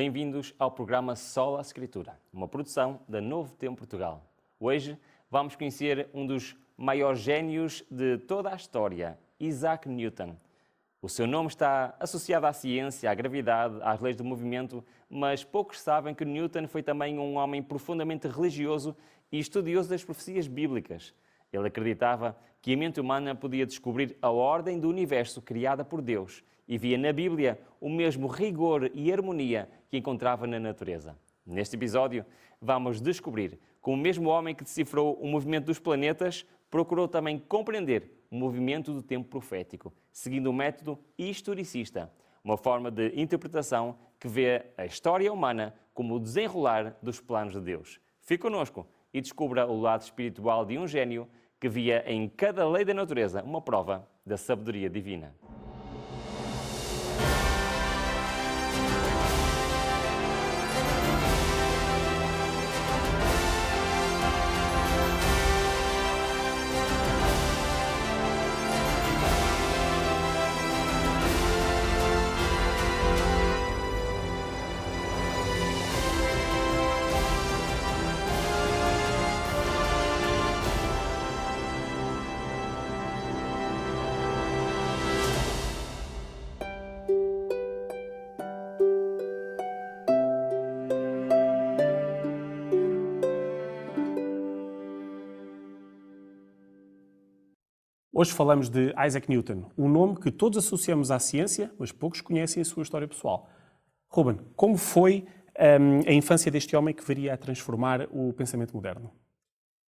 Bem-vindos ao programa Sola Escritura, uma produção da Novo Tempo Portugal. Hoje vamos conhecer um dos maiores génios de toda a história, Isaac Newton. O seu nome está associado à ciência, à gravidade, às leis do movimento, mas poucos sabem que Newton foi também um homem profundamente religioso e estudioso das profecias bíblicas. Ele acreditava que a mente humana podia descobrir a ordem do universo criada por Deus e via na Bíblia o mesmo rigor e harmonia que encontrava na natureza. Neste episódio, vamos descobrir como o mesmo homem que decifrou o movimento dos planetas procurou também compreender o movimento do tempo profético, seguindo o método historicista, uma forma de interpretação que vê a história humana como o desenrolar dos planos de Deus. Fique connosco e descubra o lado espiritual de um gênio que via em cada lei da natureza uma prova da sabedoria divina. Hoje falamos de Isaac Newton, um nome que todos associamos à ciência, mas poucos conhecem a sua história pessoal. Ruben, como foi a infância deste homem que viria a transformar o pensamento moderno?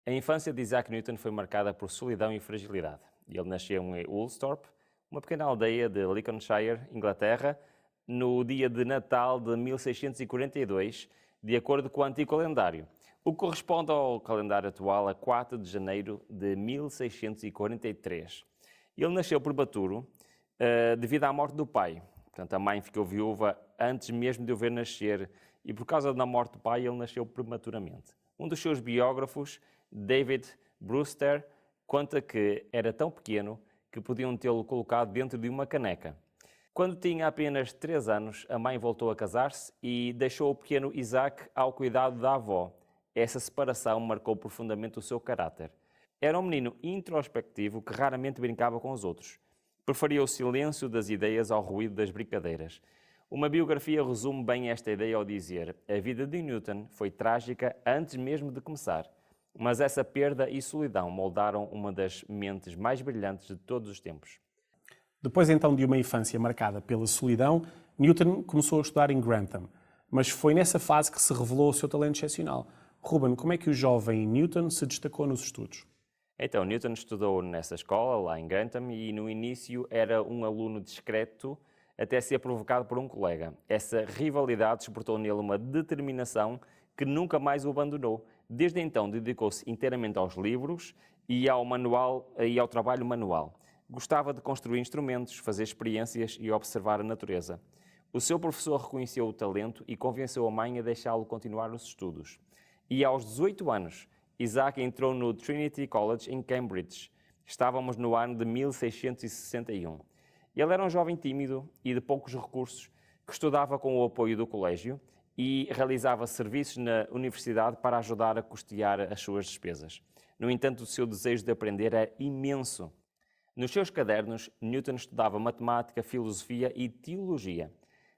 A infância de Isaac Newton foi marcada por solidão e fragilidade. Ele nasceu em Woolsthorpe, uma pequena aldeia de Lincolnshire, Inglaterra, no dia de Natal de 1642, de acordo com o antigo calendário, o que corresponde ao calendário atual a 4 de janeiro de 1643. Ele nasceu prematuro devido à morte do pai. Portanto, a mãe ficou viúva antes mesmo de o ver nascer e por causa da morte do pai ele nasceu prematuramente. Um dos seus biógrafos, David Brewster, conta que era tão pequeno que podiam tê-lo colocado dentro de uma caneca. Quando tinha apenas 3 anos, a mãe voltou a casar-se e deixou o pequeno Isaac ao cuidado da avó. Essa separação marcou profundamente o seu caráter. Era um menino introspectivo que raramente brincava com os outros. Preferia o silêncio das ideias ao ruído das brincadeiras. Uma biografia resume bem esta ideia ao dizer: a vida de Newton foi trágica antes mesmo de começar, mas essa perda e solidão moldaram uma das mentes mais brilhantes de todos os tempos. Depois então de uma infância marcada pela solidão, Newton começou a estudar em Grantham, mas foi nessa fase que se revelou o seu talento excepcional. Ruben, como é que o jovem Newton se destacou nos estudos? Então, Newton estudou nessa escola, lá em Grantham, e no início era um aluno discreto até ser provocado por um colega. Essa rivalidade despertou nele uma determinação que nunca mais o abandonou. Desde então, dedicou-se inteiramente aos livros e ao trabalho manual. Gostava de construir instrumentos, fazer experiências e observar a natureza. O seu professor reconheceu o talento e convenceu a mãe a deixá-lo continuar os estudos. E aos 18 anos, Isaac entrou no Trinity College em Cambridge. Estávamos no ano de 1661. Ele era um jovem tímido e de poucos recursos, que estudava com o apoio do colégio e realizava serviços na universidade para ajudar a custear as suas despesas. No entanto, o seu desejo de aprender é imenso. Nos seus cadernos, Newton estudava matemática, filosofia e teologia.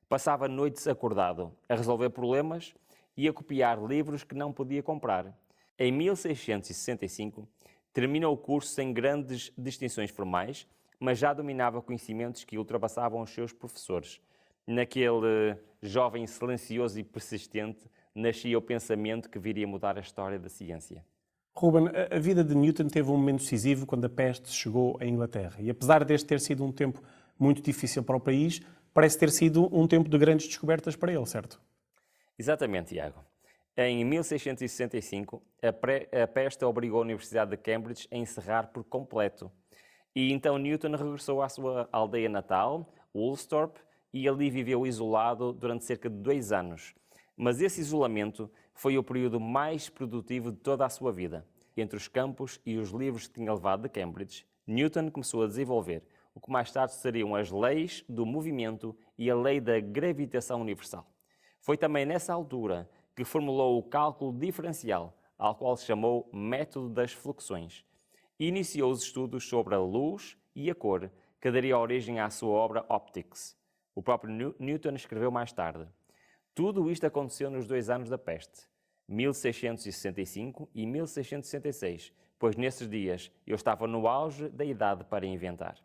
Passava noites acordado a resolver problemas e a copiar livros que não podia comprar. Em 1665, terminou o curso sem grandes distinções formais, mas já dominava conhecimentos que ultrapassavam os seus professores. Naquele jovem silencioso e persistente, nascia o pensamento que viria mudar a história da ciência. Ruben, a vida de Newton teve um momento decisivo quando a peste chegou à Inglaterra. E apesar deste ter sido um tempo muito difícil para o país, parece ter sido um tempo de grandes descobertas para ele, certo? Exatamente, Tiago. Em 1665, a peste obrigou a Universidade de Cambridge a encerrar por completo. E então Newton regressou à sua aldeia natal, Woolsthorpe, e ali viveu isolado durante cerca de 2 anos. Mas esse isolamento foi o período mais produtivo de toda a sua vida. Entre os campos e os livros que tinha levado de Cambridge, Newton começou a desenvolver o que mais tarde seriam as leis do movimento e a lei da gravitação universal. Foi também nessa altura que formulou o cálculo diferencial, ao qual se chamou método das fluxões, e iniciou os estudos sobre a luz e a cor, que daria origem à sua obra Optics. O próprio Newton escreveu mais tarde: tudo isto aconteceu nos 2 anos da peste, 1665 e 1666, pois nesses dias eu estava no auge da idade para inventar.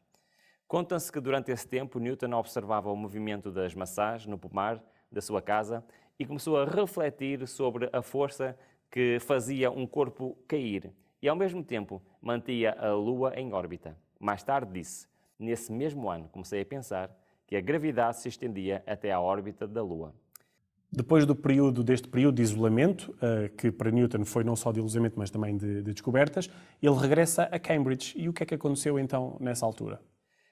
Conta-se que durante esse tempo Newton observava o movimento das maçãs no pomar da sua casa e começou a refletir sobre a força que fazia um corpo cair e, ao mesmo tempo, mantinha a Lua em órbita. Mais tarde disse: nesse mesmo ano comecei a pensar que a gravidade se estendia até à órbita da Lua. Depois deste período de isolamento, que para Newton foi não só de isolamento, mas também de descobertas, ele regressa a Cambridge. E o que é que aconteceu então nessa altura?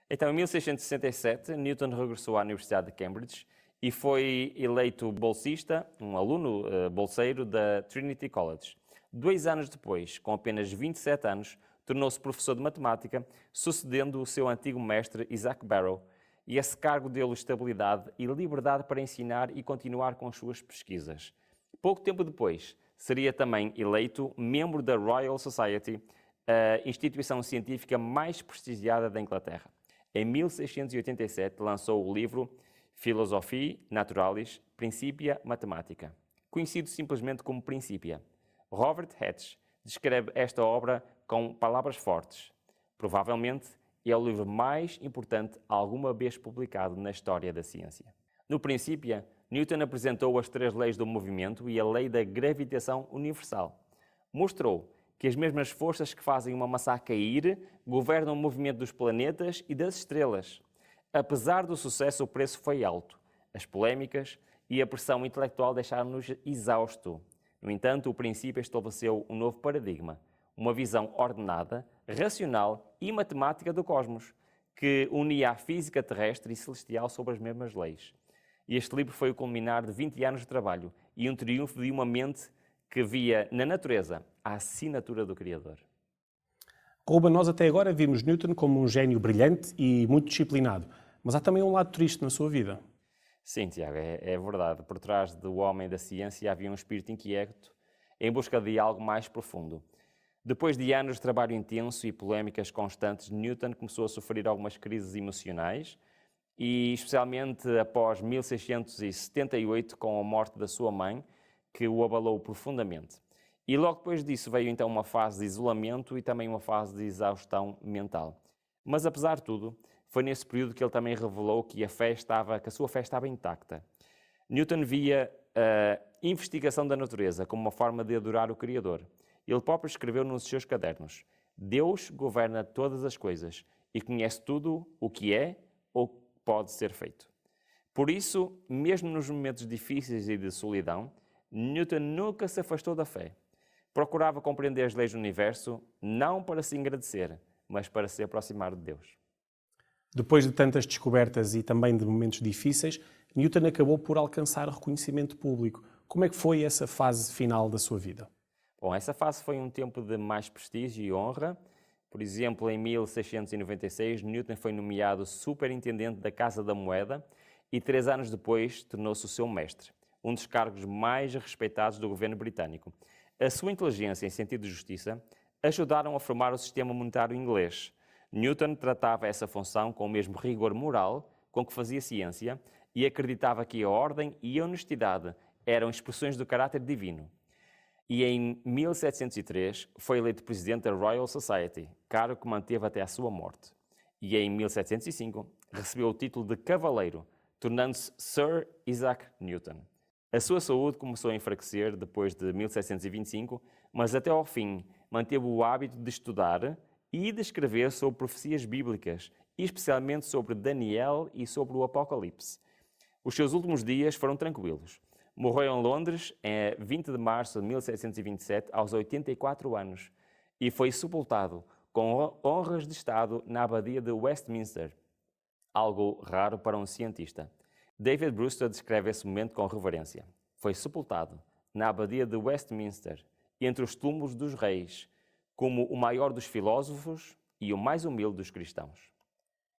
Então, em 1667, Newton regressou à Universidade de Cambridge e foi eleito bolsista, um aluno bolseiro da Trinity College. 2 anos depois, com apenas 27 anos, tornou-se professor de matemática, sucedendo o seu antigo mestre Isaac Barrow, e esse cargo deu-lhe estabilidade e liberdade para ensinar e continuar com as suas pesquisas. Pouco tempo depois, seria também eleito membro da Royal Society, a instituição científica mais prestigiada da Inglaterra. Em 1687, lançou o livro Philosophiae Naturalis Principia Mathematica, conhecido simplesmente como Principia. Robert Hatch descreve esta obra com palavras fortes. Provavelmente, é o livro mais importante alguma vez publicado na história da ciência. No Principia, Newton apresentou as 3 leis do movimento e a lei da gravitação universal. Mostrou que as mesmas forças que fazem uma maçã cair governam o movimento dos planetas e das estrelas. Apesar do sucesso, o preço foi alto. As polémicas e a pressão intelectual deixaram-nos exausto. No entanto, o Princípio estabeleceu um novo paradigma, uma visão ordenada, racional e matemática do cosmos, que unia a física terrestre e celestial sob as mesmas leis. E este livro foi o culminar de 20 anos de trabalho e um triunfo de uma mente que via na natureza a assinatura do Criador. Ruben, nós até agora vimos Newton como um gênio brilhante e muito disciplinado, mas há também um lado triste na sua vida. Sim, Tiago, é verdade. Por trás do homem da ciência havia um espírito inquieto em busca de algo mais profundo. Depois de anos de trabalho intenso e polémicas constantes, Newton começou a sofrer algumas crises emocionais e, especialmente após 1678, com a morte da sua mãe, que o abalou profundamente. E logo depois disso veio então uma fase de isolamento e também uma fase de exaustão mental. Mas apesar de tudo, foi nesse período que ele também revelou que a sua fé estava intacta. Newton via a investigação da natureza como uma forma de adorar o Criador. Ele próprio escreveu nos seus cadernos: Deus governa todas as coisas e conhece tudo o que é ou pode ser feito. Por isso, mesmo nos momentos difíceis e de solidão, Newton nunca se afastou da fé. Procurava compreender as leis do universo, não para se engrandecer, mas para se aproximar de Deus. Depois de tantas descobertas e também de momentos difíceis, Newton acabou por alcançar reconhecimento público. Como é que foi essa fase final da sua vida? Bom, essa fase foi um tempo de mais prestígio e honra. Por exemplo, em 1696, Newton foi nomeado superintendente da Casa da Moeda e 3 anos depois tornou-se o seu mestre, um dos cargos mais respeitados do governo britânico. A sua inteligência em sentido de justiça ajudaram a formar o sistema monetário inglês. Newton tratava essa função com o mesmo rigor moral com que fazia ciência e acreditava que a ordem e a honestidade eram expressões do caráter divino. E em 1703 foi eleito presidente da Royal Society, cargo que manteve até a sua morte. E em 1705 recebeu o título de cavaleiro, tornando-se Sir Isaac Newton. A sua saúde começou a enfraquecer depois de 1725, mas até ao fim manteve o hábito de estudar e de escrever sobre profecias bíblicas, especialmente sobre Daniel e sobre o Apocalipse. Os seus últimos dias foram tranquilos. Morreu em Londres em 20 de março de 1727, aos 84 anos, e foi sepultado com honras de Estado na abadia de Westminster, algo raro para um cientista. David Brewster descreve esse momento com reverência. Foi sepultado na abadia de Westminster, entre os túmulos dos reis, como o maior dos filósofos e o mais humilde dos cristãos.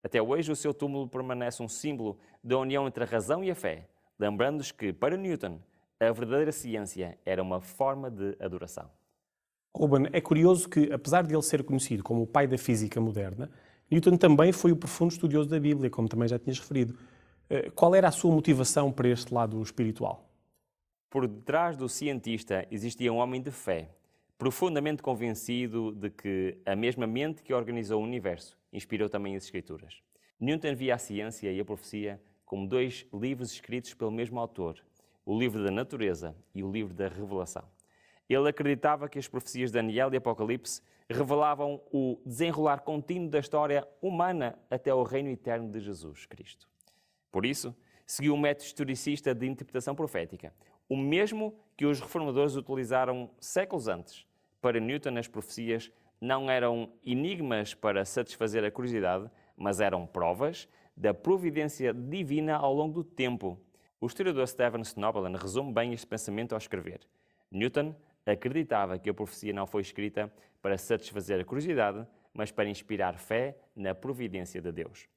Até hoje, o seu túmulo permanece um símbolo da união entre a razão e a fé, lembrando-nos que, para Newton, a verdadeira ciência era uma forma de adoração. Ruben, é curioso que, apesar de ele ser conhecido como o pai da física moderna, Newton também foi o profundo estudioso da Bíblia, como também já tinhas referido. Qual era a sua motivação para este lado espiritual? Por detrás do cientista existia um homem de fé, profundamente convencido de que a mesma mente que organizou o universo inspirou também as Escrituras. Newton via a ciência e a profecia como dois livros escritos pelo mesmo autor, o livro da natureza e o livro da revelação. Ele acreditava que as profecias de Daniel e Apocalipse revelavam o desenrolar contínuo da história humana até o reino eterno de Jesus Cristo. Por isso, seguiu um método historicista de interpretação profética, o mesmo que os reformadores utilizaram séculos antes. Para Newton, as profecias não eram enigmas para satisfazer a curiosidade, mas eram provas da providência divina ao longo do tempo. O historiador Stephen Snoblin resume bem este pensamento ao escrever: Newton acreditava que a profecia não foi escrita para satisfazer a curiosidade, mas para inspirar fé na providência de Deus.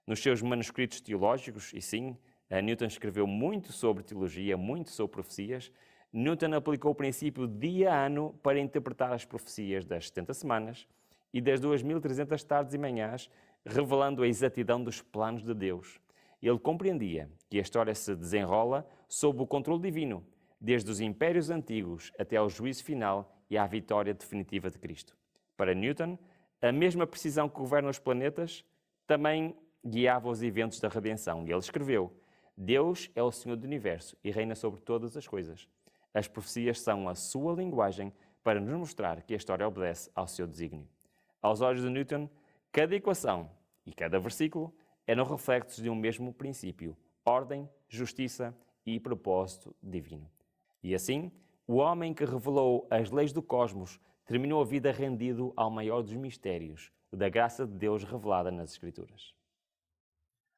Nos seus manuscritos teológicos, e sim, Newton escreveu muito sobre teologia, muito sobre profecias. Newton aplicou o princípio dia-ano para interpretar as profecias das 70 semanas e das 2300 tardes e manhãs, revelando a exatidão dos planos de Deus. Ele compreendia que a história se desenrola sob o controle divino, desde os impérios antigos até ao juízo final e à vitória definitiva de Cristo. Para Newton, a mesma precisão que governa os planetas também guiava os eventos da redenção. E ele escreveu: Deus é o Senhor do universo e reina sobre todas as coisas. As profecias são a sua linguagem para nos mostrar que a história obedece ao seu desígnio. Aos olhos de Newton, cada equação e cada versículo eram reflexos de um mesmo princípio: ordem, justiça e propósito divino. E assim, o homem que revelou as leis do cosmos terminou a vida rendido ao maior dos mistérios, o da graça de Deus revelada nas Escrituras.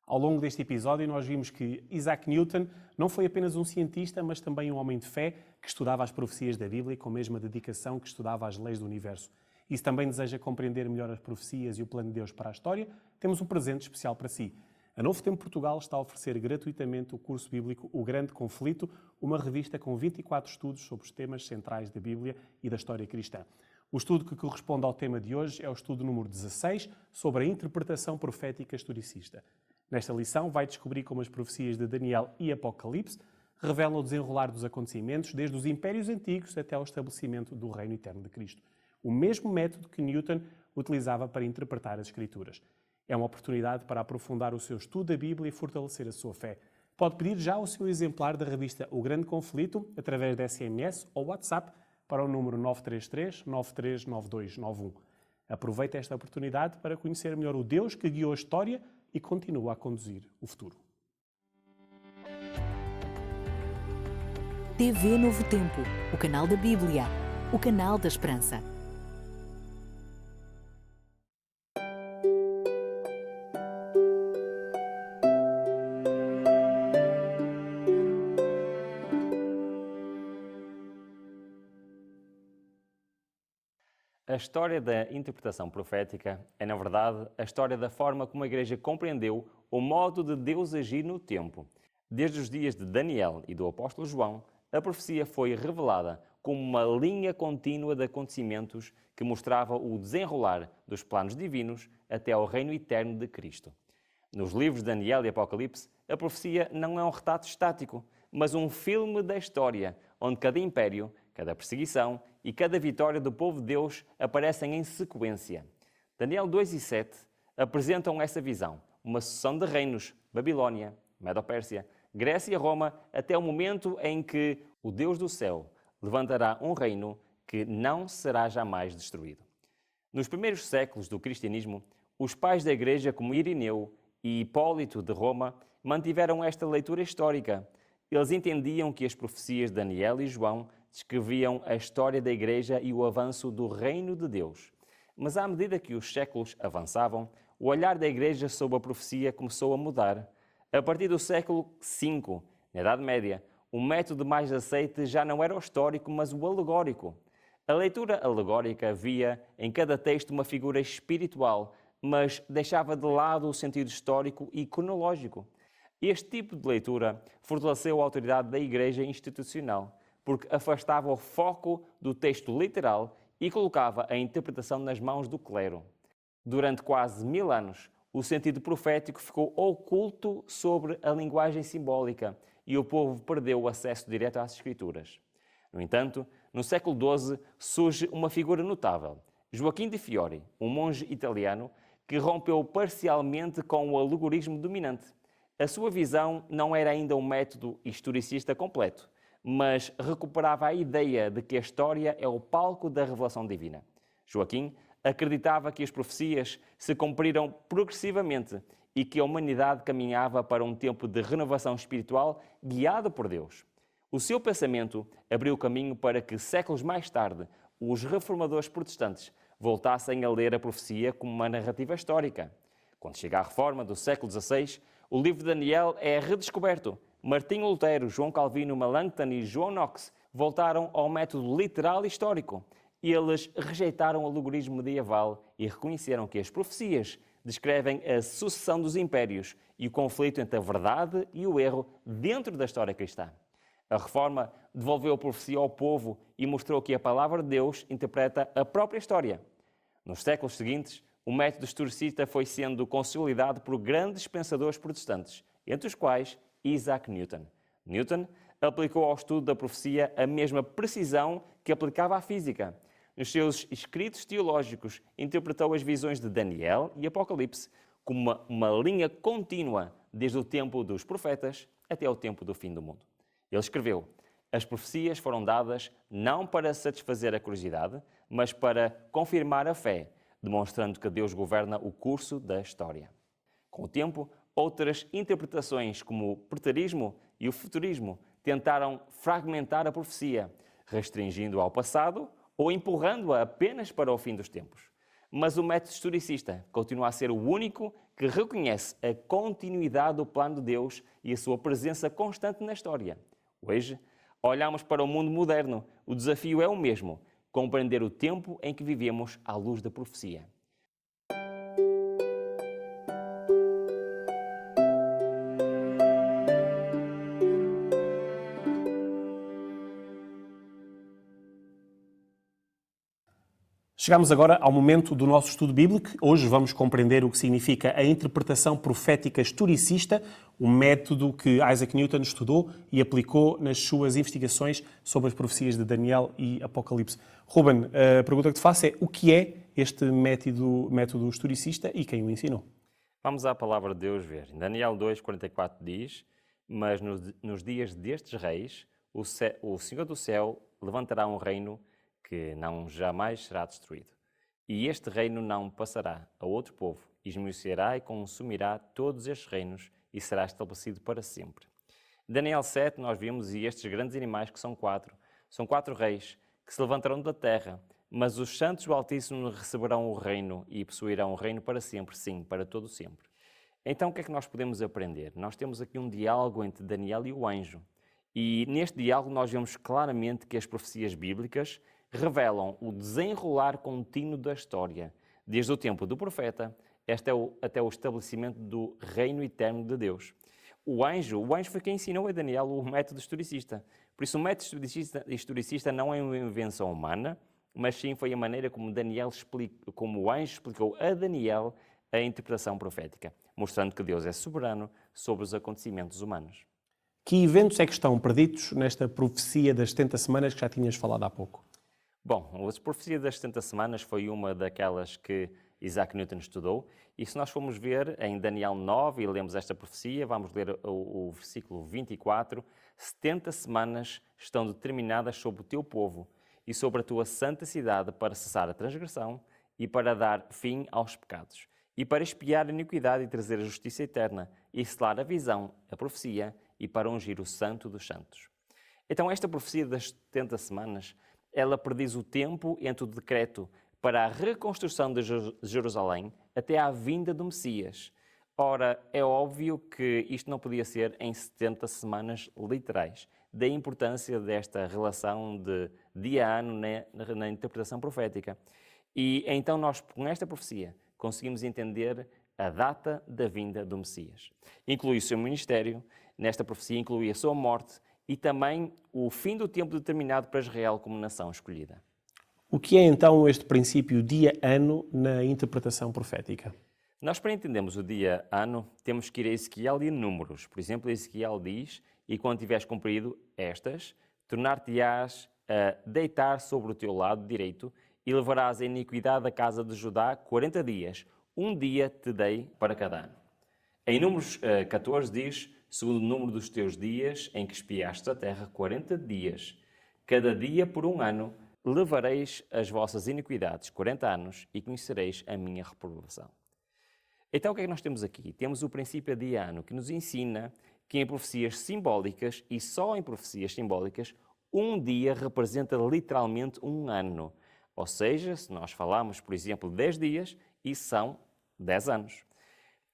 Ao longo deste episódio, nós vimos que Isaac Newton não foi apenas um cientista, mas também um homem de fé que estudava as profecias da Bíblia com a mesma dedicação que estudava as leis do universo. E se também deseja compreender melhor as profecias e o plano de Deus para a história, temos um presente especial para si. A Novo Tempo Portugal está a oferecer gratuitamente o curso bíblico O Grande Conflito, uma revista com 24 estudos sobre os temas centrais da Bíblia e da história cristã. O estudo que corresponde ao tema de hoje é o estudo número 16, sobre a interpretação profética historicista. Nesta lição vai descobrir como as profecias de Daniel e Apocalipse revelam o desenrolar dos acontecimentos desde os impérios antigos até ao estabelecimento do reino eterno de Cristo. O mesmo método que Newton utilizava para interpretar as Escrituras. É uma oportunidade para aprofundar o seu estudo da Bíblia e fortalecer a sua fé. Pode pedir já o seu exemplar da revista O Grande Conflito através de SMS ou WhatsApp para o número 933 939291. Aproveite esta oportunidade para conhecer melhor o Deus que guiou a história e continua a conduzir o futuro. TV Novo Tempo, o canal da Bíblia, o canal da Esperança. A história da interpretação profética é, na verdade, a história da forma como a Igreja compreendeu o modo de Deus agir no tempo. Desde os dias de Daniel e do apóstolo João, a profecia foi revelada como uma linha contínua de acontecimentos que mostrava o desenrolar dos planos divinos até ao reino eterno de Cristo. Nos livros de Daniel e Apocalipse, a profecia não é um retrato estático, mas um filme da história, onde cada império, cada perseguição e cada vitória do povo de Deus aparecem em sequência. Daniel 2 e 7 apresentam essa visão, uma sucessão de reinos, Babilônia, Medo-Pérsia, Grécia e Roma, até o momento em que o Deus do céu levantará um reino que não será jamais destruído. Nos primeiros séculos do cristianismo, os pais da Igreja, como Irineu e Hipólito de Roma, mantiveram esta leitura histórica. Eles entendiam que as profecias de Daniel e João descreviam a história da Igreja e o avanço do reino de Deus. Mas à medida que os séculos avançavam, o olhar da Igreja sobre a profecia começou a mudar. A partir do século V, na Idade Média, o método mais aceite já não era o histórico, mas o alegórico. A leitura alegórica via em cada texto uma figura espiritual, mas deixava de lado o sentido histórico e cronológico. Este tipo de leitura fortaleceu a autoridade da Igreja institucional, porque afastava o foco do texto literal e colocava a interpretação nas mãos do clero. Durante quase 1000 anos, o sentido profético ficou oculto sobre a linguagem simbólica e o povo perdeu o acesso direto às Escrituras. No entanto, no século XII surge uma figura notável, Joaquim de Fiore, um monge italiano que rompeu parcialmente com o alegorismo dominante. A sua visão não era ainda um método historicista completo, mas recuperava a ideia de que a história é o palco da revelação divina. Joaquim acreditava que as profecias se cumpriram progressivamente e que a humanidade caminhava para um tempo de renovação espiritual guiado por Deus. O seu pensamento abriu caminho para que, séculos mais tarde, os reformadores protestantes voltassem a ler a profecia como uma narrativa histórica. Quando chega a Reforma do século XVI, o livro de Daniel é redescoberto. Martinho Lutero, João Calvino, Melanchthon e João Knox voltaram ao método literal e histórico. Eles rejeitaram o alegorismo medieval e reconheceram que as profecias descrevem a sucessão dos impérios e o conflito entre a verdade e o erro dentro da história cristã. A Reforma devolveu a profecia ao povo e mostrou que a palavra de Deus interpreta a própria história. Nos séculos seguintes, o método historicista foi sendo consolidado por grandes pensadores protestantes, entre os quais Isaac Newton. Newton aplicou ao estudo da profecia a mesma precisão que aplicava à física. Nos seus escritos teológicos, interpretou as visões de Daniel e Apocalipse como uma linha contínua desde o tempo dos profetas até o tempo do fim do mundo. Ele escreveu: as profecias foram dadas não para satisfazer a curiosidade, mas para confirmar a fé, demonstrando que Deus governa o curso da história. Com o tempo, outras interpretações, como o preterismo e o futurismo, tentaram fragmentar a profecia, restringindo-a ao passado ou empurrando-a apenas para o fim dos tempos. Mas o método historicista continua a ser o único que reconhece a continuidade do plano de Deus e a sua presença constante na história. Hoje, olhamos para o mundo moderno. O desafio é o mesmo: compreender o tempo em que vivemos à luz da profecia. Chegamos agora ao momento do nosso estudo bíblico. Hoje vamos compreender o que significa a interpretação profética historicista, um método que Isaac Newton estudou e aplicou nas suas investigações sobre as profecias de Daniel e Apocalipse. Ruben, a pergunta que te faço é: o que é este método historicista e quem o ensinou? Vamos à palavra de Deus ver. Em Daniel 2,44 diz: mas nos dias destes reis, o Senhor do céu levantará um reino que não jamais será destruído. E este reino não passará a outro povo, esmiuçará e consumirá todos estes reinos e será estabelecido para sempre. Em Daniel 7 nós vimos, e estes grandes animais que são quatro reis que se levantarão da terra, mas os santos do Altíssimo receberão o reino e possuirão o reino para sempre, sim, para todo sempre. Então o que é que nós podemos aprender? Nós temos aqui um diálogo entre Daniel e o anjo. E neste diálogo nós vemos claramente que as profecias bíblicas revelam o desenrolar contínuo da história, desde o tempo do profeta até o estabelecimento do reino eterno de Deus. O anjo foi quem ensinou a Daniel o método historicista. Por isso, o método historicista não é uma invenção humana, mas sim foi a maneira como o anjo explicou a Daniel a interpretação profética, mostrando que Deus é soberano sobre os acontecimentos humanos. Que eventos é que estão preditos nesta profecia das 70 semanas que já tinhas falado há pouco? Bom, a profecia das 70 semanas foi uma daquelas que Isaac Newton estudou, e se nós formos ver em Daniel 9 e lemos esta profecia, vamos ler o versículo 24, 70 semanas estão determinadas sobre o teu povo e sobre a tua santa cidade para cessar a transgressão e para dar fim aos pecados, e para expiar a iniquidade e trazer a justiça eterna, e selar a visão, a profecia, e para ungir o santo dos santos. Então esta profecia das 70 semanas, ela prediz o tempo entre o decreto para a reconstrução de Jerusalém até à vinda do Messias. Ora, é óbvio que isto não podia ser em 70 semanas literais. Daí a importância desta relação de dia a ano na interpretação profética. E então nós, com esta profecia, conseguimos entender a data da vinda do Messias. Inclui o seu ministério, nesta profecia inclui a sua morte e também o fim do tempo determinado para Israel como nação escolhida. O que é então este princípio dia-ano na interpretação profética? Nós, para entendermos o dia-ano, temos que ir a Ezequiel e Números. Por exemplo, Ezequiel diz: "E quando tiveres cumprido estas, tornar-te-ás a deitar sobre o teu lado direito e levarás a iniquidade da casa de Judá 40 dias. Um dia te dei para cada ano." Em Números 14 diz: "Segundo o número dos teus dias em que espiaste a terra, 40 dias. Cada dia por um ano levareis as vossas iniquidades 40 anos e conhecereis a minha reprovação." Então, o que é que nós temos aqui? Temos o princípio dia-ano, que nos ensina que em profecias simbólicas, e só em profecias simbólicas, um dia representa literalmente um ano. Ou seja, se nós falarmos, por exemplo, 10 dias, isso são 10 anos.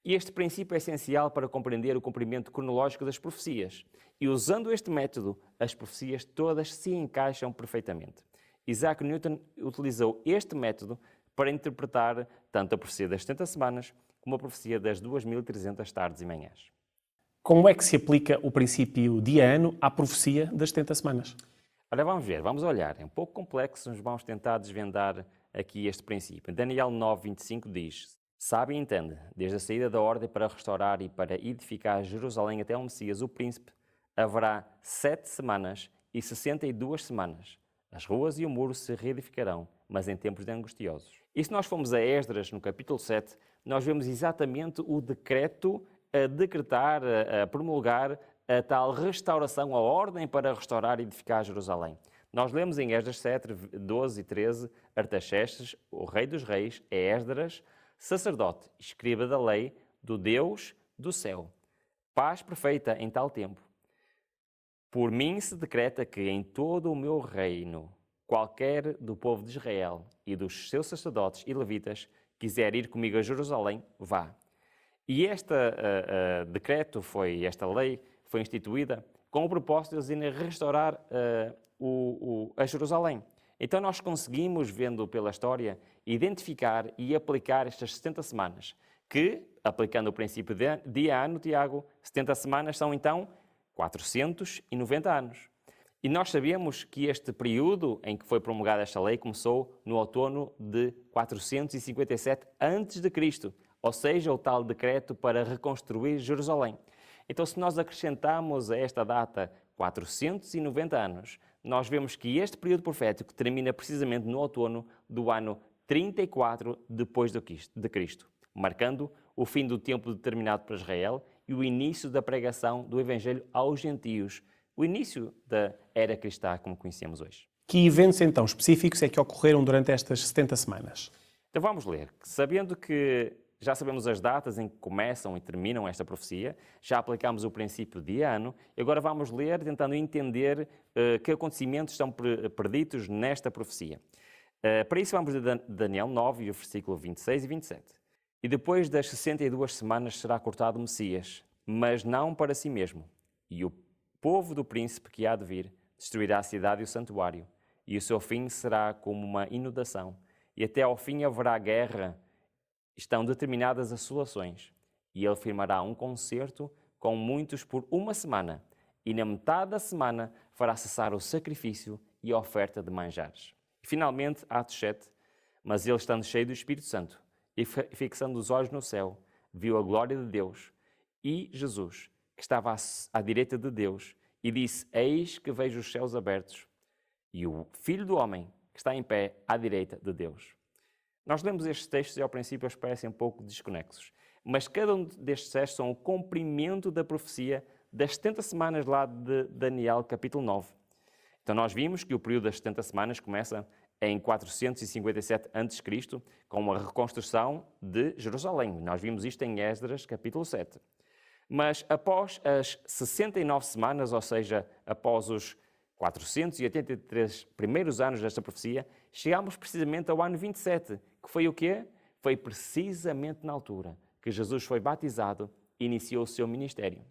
E este princípio é essencial para compreender o cumprimento cronológico das profecias. E usando este método, as profecias todas se encaixam perfeitamente. Isaac Newton utilizou este método para interpretar tanto a profecia das 70 semanas como a profecia das 2.300 tardes e manhãs. Como é que se aplica o princípio dia-ano à profecia das 70 semanas? Ora, vamos ver, vamos olhar. É um pouco complexo, mas vamos tentar desvendar aqui este princípio. Daniel 9:25 diz: "Sabe e entende, desde a saída da ordem para restaurar e para edificar Jerusalém até ao Messias, o príncipe, haverá 7 semanas e 62 semanas. As ruas e o muro se reedificarão, mas em tempos de angustiosos." E se nós formos a Esdras, no capítulo 7, nós vemos exatamente o decreto a decretar, a promulgar a tal restauração, a ordem para restaurar e edificar Jerusalém. Nós lemos em Esdras 7, 12 e 13, Artaxerxes, o rei dos reis, é Esdras, sacerdote, escriba da lei, do Deus do céu. Paz perfeita em tal tempo. Por mim se decreta que em todo o meu reino, qualquer do povo de Israel e dos seus sacerdotes e levitas quiser ir comigo a Jerusalém, vá. E este decreto, esta lei, foi instituída com o propósito de eles irem restaurar a Jerusalém. Então nós conseguimos, vendo pela história, identificar e aplicar estas 70 semanas, que, aplicando o princípio de dia-ano, Tiago, 70 semanas são então 490 anos. E nós sabemos que este período em que foi promulgada esta lei começou no outono de 457 a.C., ou seja, o tal decreto para reconstruir Jerusalém. Então, se nós acrescentarmos a esta data 490 anos, nós vemos que este período profético termina precisamente no outono do ano 34 depois de Cristo, marcando o fim do tempo determinado para Israel e o início da pregação do Evangelho aos gentios, o início da era cristã como conhecemos hoje. Que eventos então específicos é que ocorreram durante estas 70 semanas? Então vamos ler. Sabendo que já sabemos as datas em que começam e terminam esta profecia, já aplicamos o princípio dia-ano, e agora vamos ler tentando entender que acontecimentos estão preditos nesta profecia. Para isso vamos ler Daniel 9, versículo 26 e 27. "E depois das 62 semanas será cortado o Messias, mas não para si mesmo. E o povo do príncipe que há de vir destruirá a cidade e o santuário, e o seu fim será como uma inundação, e até ao fim haverá guerra. Estão determinadas assolações, e ele firmará um concerto com muitos por uma semana, e na metade da semana fará cessar o sacrifício e a oferta de manjares." E finalmente, Atos 7, "Mas ele, estando cheio do Espírito Santo e fixando os olhos no céu, viu a glória de Deus e Jesus, que estava à direita de Deus, e disse: Eis que vejo os céus abertos e o Filho do Homem que está em pé à direita de Deus." Nós lemos estes textos e ao princípio eles parecem um pouco desconexos, mas cada um destes textos são o cumprimento da profecia das 70 semanas lá de Daniel capítulo 9. Então nós vimos que o período das 70 semanas começa em 457 a.C., com a reconstrução de Jerusalém. Nós vimos isto em Esdras capítulo 7. Mas após as 69 semanas, ou seja, após os 483 primeiros anos desta profecia, chegamos precisamente ao ano 27, que foi o quê? Foi precisamente na altura que Jesus foi batizado e iniciou o seu ministério.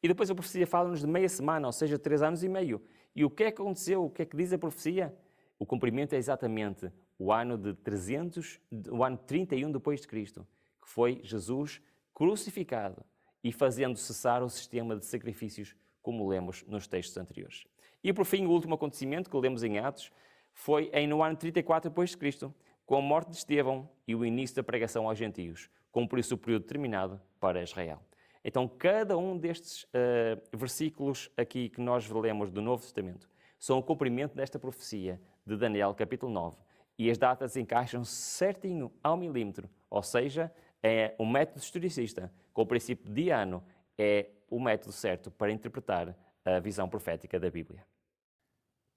E depois a profecia fala-nos de meia semana, ou seja, 3 anos e meio. E o que é que aconteceu? O que é que diz a profecia? O cumprimento é exatamente o ano 31 depois de Cristo, que foi Jesus crucificado e fazendo cessar o sistema de sacrifícios, como lemos nos textos anteriores. E por fim, o último acontecimento que lemos em Atos foi no ano 34 d.C., com a morte de Estevão e o início da pregação aos gentios, como por isso o período terminado para Israel. Então, cada um destes versículos aqui que nós lemos do Novo Testamento são o cumprimento desta profecia de Daniel, capítulo 9. E as datas encaixam-se certinho ao milímetro, ou seja, é o método historicista, com o princípio de ano, é o método certo para interpretar a visão profética da Bíblia.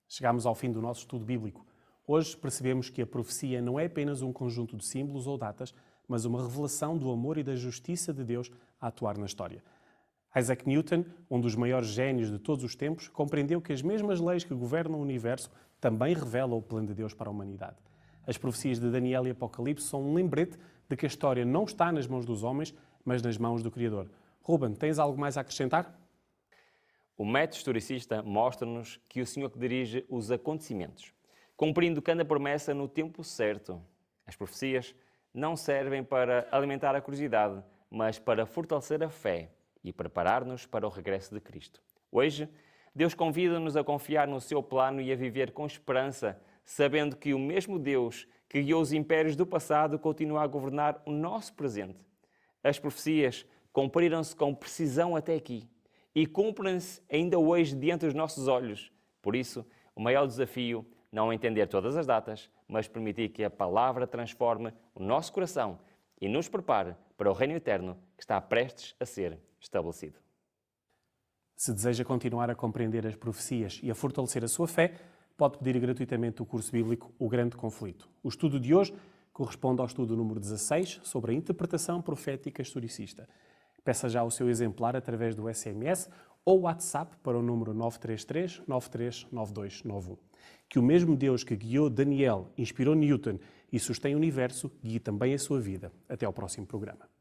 Chegámos ao fim do nosso estudo bíblico. Hoje percebemos que a profecia não é apenas um conjunto de símbolos ou datas, mas uma revelação do amor e da justiça de Deus a atuar na história. Isaac Newton, um dos maiores génios de todos os tempos, compreendeu que as mesmas leis que governam o universo também revelam o plano de Deus para a humanidade. As profecias de Daniel e Apocalipse são um lembrete de que a história não está nas mãos dos homens, mas nas mãos do Criador. Ruben, tens algo mais a acrescentar? O método historicista mostra-nos que o Senhor que dirige os acontecimentos, cumprindo cada promessa no tempo certo. As profecias não servem para alimentar a curiosidade, mas para fortalecer a fé e preparar-nos para o regresso de Cristo. Hoje, Deus convida-nos a confiar no seu plano e a viver com esperança, sabendo que o mesmo Deus que guiou os impérios do passado continua a governar o nosso presente. As profecias cumpriram-se com precisão até aqui e cumprem-se ainda hoje diante dos nossos olhos. Por isso, o maior desafio não é entender todas as datas, mas permitir que a palavra transforme o nosso coração e nos prepare para o reino eterno que está prestes a ser estabelecido. Se deseja continuar a compreender as profecias e a fortalecer a sua fé, pode pedir gratuitamente o curso bíblico O Grande Conflito. O estudo de hoje corresponde ao estudo número 16 sobre a interpretação profética historicista. Peça já o seu exemplar através do SMS ou WhatsApp para o número 933 939291. Que o mesmo Deus que guiou Daniel, inspirou Newton e sustém o universo, guie também a sua vida. Até ao próximo programa.